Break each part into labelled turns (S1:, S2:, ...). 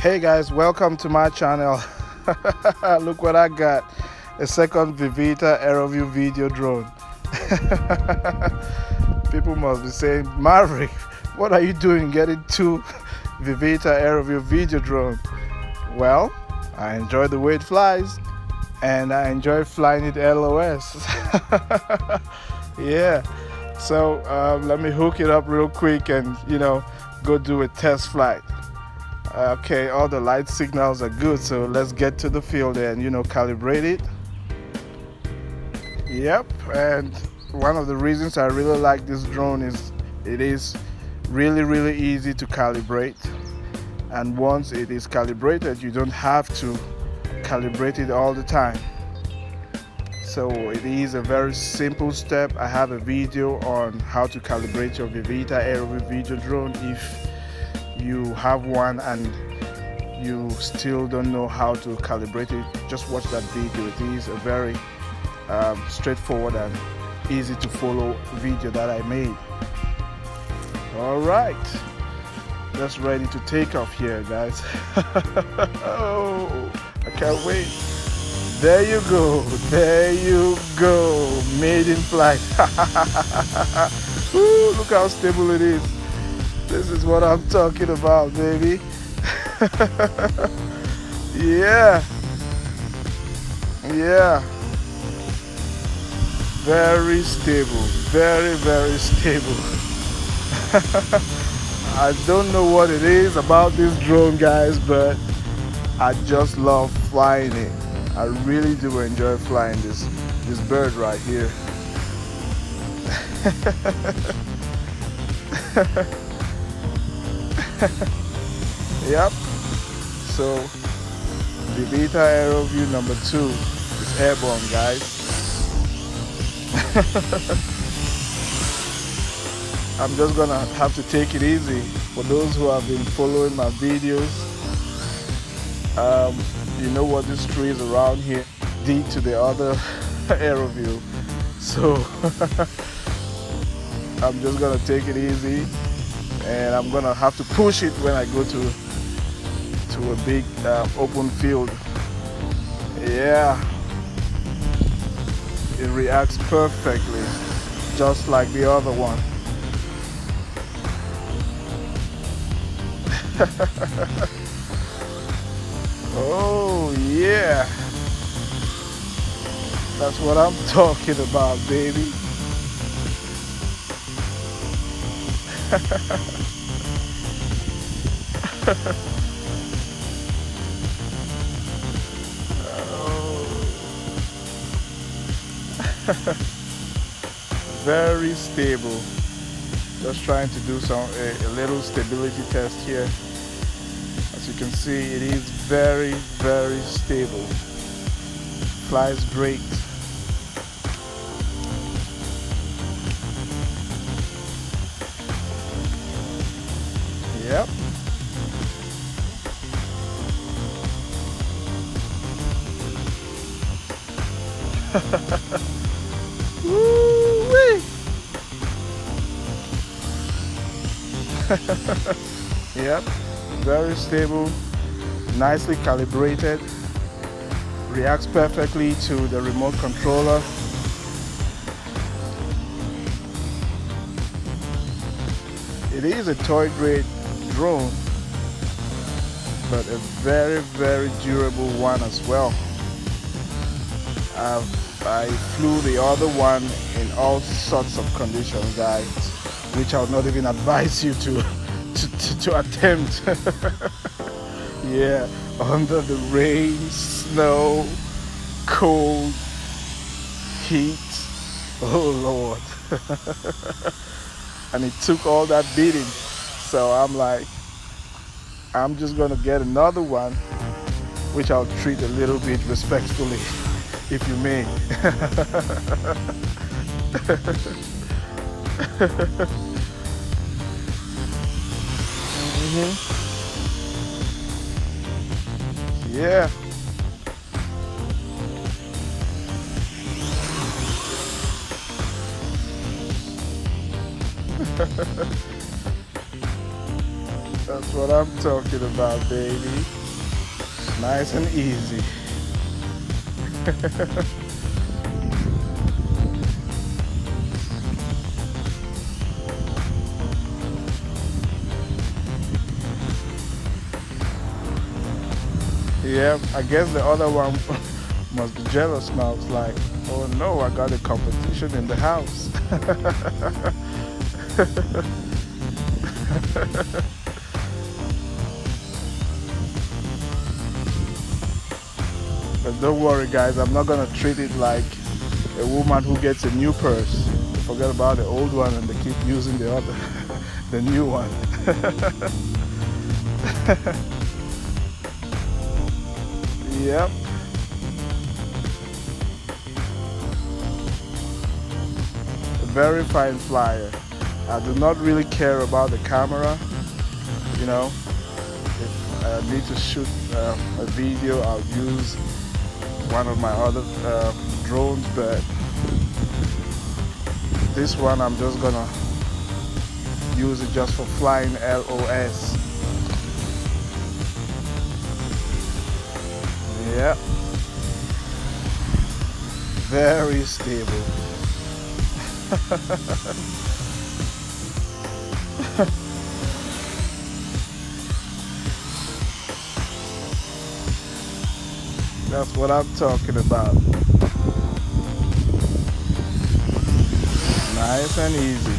S1: Hey guys, welcome to my channel. Look what I got, a second Vivitar Aeroview video drone. People must be saying, Maverick, what are you doing getting two Vivitar Aeroview video drone? Well, I enjoy the way it flies and I enjoy flying it LOS. Yeah, so let me hook it up real quick and go do a test flight. Okay, all the light signals are good, so let's get to the field and calibrate it. Yep, and one of the reasons I really like this drone is it is really easy to calibrate, and once it is calibrated you don't have to calibrate it all the time. So it is a very simple step. I have a video on how to calibrate your Vivitar Aeroview video drone. If you have one and you still don't know how to calibrate it, just watch that video. It is a very straightforward and easy to follow video that I made. All right, just ready to take off here, guys. Oh, I can't wait. There you go, made in flight. Ooh, look how stable it is. This is what I'm talking about, baby. Yeah. Very stable, very stable. I don't know what it is about this drone, guys, but I just love flying it. I really do enjoy flying this bird right here. Yep, so Vivitar Aeroview number 2 is airborne, guys. I'm just gonna have to take it easy. For those who have been following my videos, you know what this tree is around here did to the other Aeroview. So I'm just gonna take it easy, and I'm gonna have to push it when I go to a big open field. Yeah, it reacts perfectly, just like the other one. Oh yeah, that's what I'm talking about, baby. Very stable. Just trying to do a little stability test here. As you can see, it is very stable. Flies great. Yep. Woo-wee. Yep, very stable, nicely calibrated, reacts perfectly to the remote controller. It is a toy grade drone, but a very durable one as well. I flew the other one in all sorts of conditions, guys, which I would not even advise you to attempt. Yeah, under the rain, snow, cold, heat. Oh Lord. And it took all that beating. So I'm like, I'm just gonna get another one, which I'll treat a little bit respectfully, if you may. Yeah. That's what I'm talking about, baby. Nice and easy. Yeah, I guess the other one must be jealous now. It's like, oh no, I got a competition in the house. But don't worry, guys, I'm not gonna treat it like a woman who gets a new purse. They forget about the old one and they keep using the other, the new one. Yep. A very fine flyer. I do not really care about the camera, you know. If I need to shoot a video, I'll use one of my other drones, but this one I'm just gonna use it just for flying LOS. Yeah, very stable. That's what I'm talking about. Nice and easy.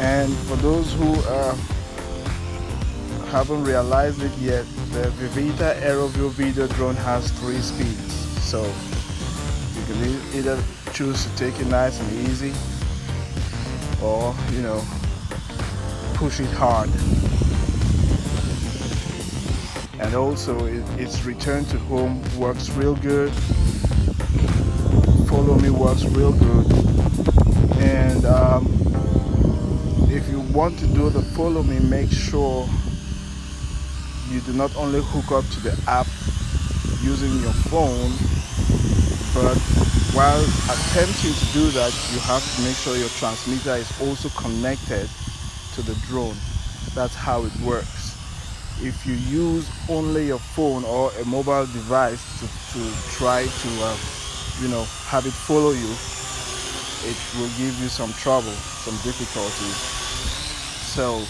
S1: And for those who haven't realized it yet, the Vivitar Aeroview video drone has 3 speeds. So you can either choose to take it nice and easy, or push it hard. And also its return to home works real good. Follow me works real good. And if you want to do the follow me, make sure you do not only hook up to the app using your phone, but while attempting to do that, you have to make sure your transmitter is also connected to the drone. That's how it works. If you use only your phone or a mobile device to try to have it follow you, it will give you some trouble, some difficulties. So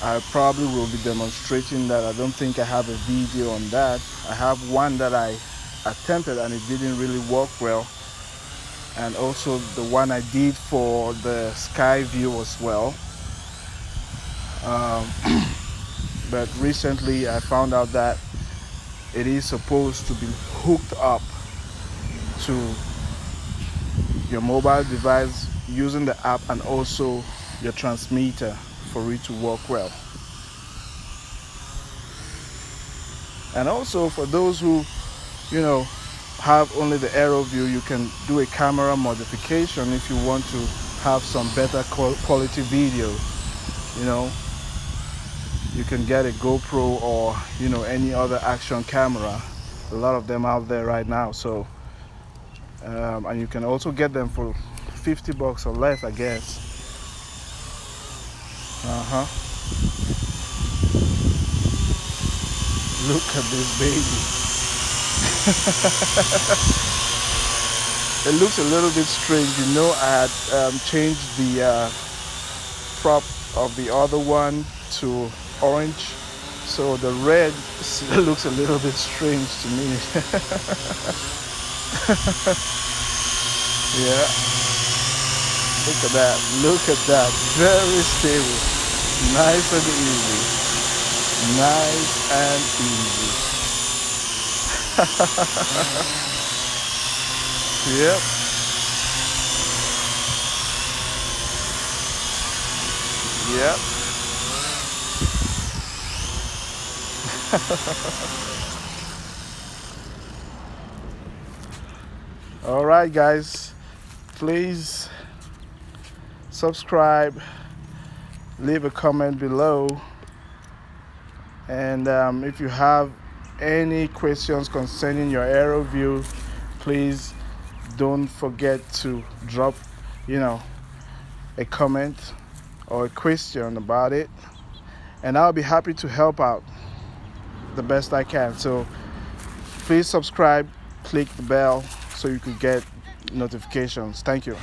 S1: I probably will be demonstrating that. I don't think I have a video on that. I have one that I attempted and it didn't really work well, and also the one I did for the sky view as well. But recently I found out that it is supposed to be hooked up to your mobile device using the app and also your transmitter for it to work well. And also for those who have only the Aeroview, you can do a camera modification if you want to have some better quality video. You can get a GoPro or any other action camera. A lot of them out there right now. So and you can also get them for $50 or less, I guess. Look at this baby. It looks a little bit strange. I had changed the prop of the other one to orange, so the red looks a little bit strange to me. Yeah, look at that, very stable, nice and easy, nice and easy. Yep. Yep. All right, guys, please subscribe, leave a comment below, and if you have any questions concerning your Aeroview, please don't forget to drop a comment or a question about it, and I'll be happy to help out the best I can. So please subscribe, click the bell so you can get notifications. Thank you.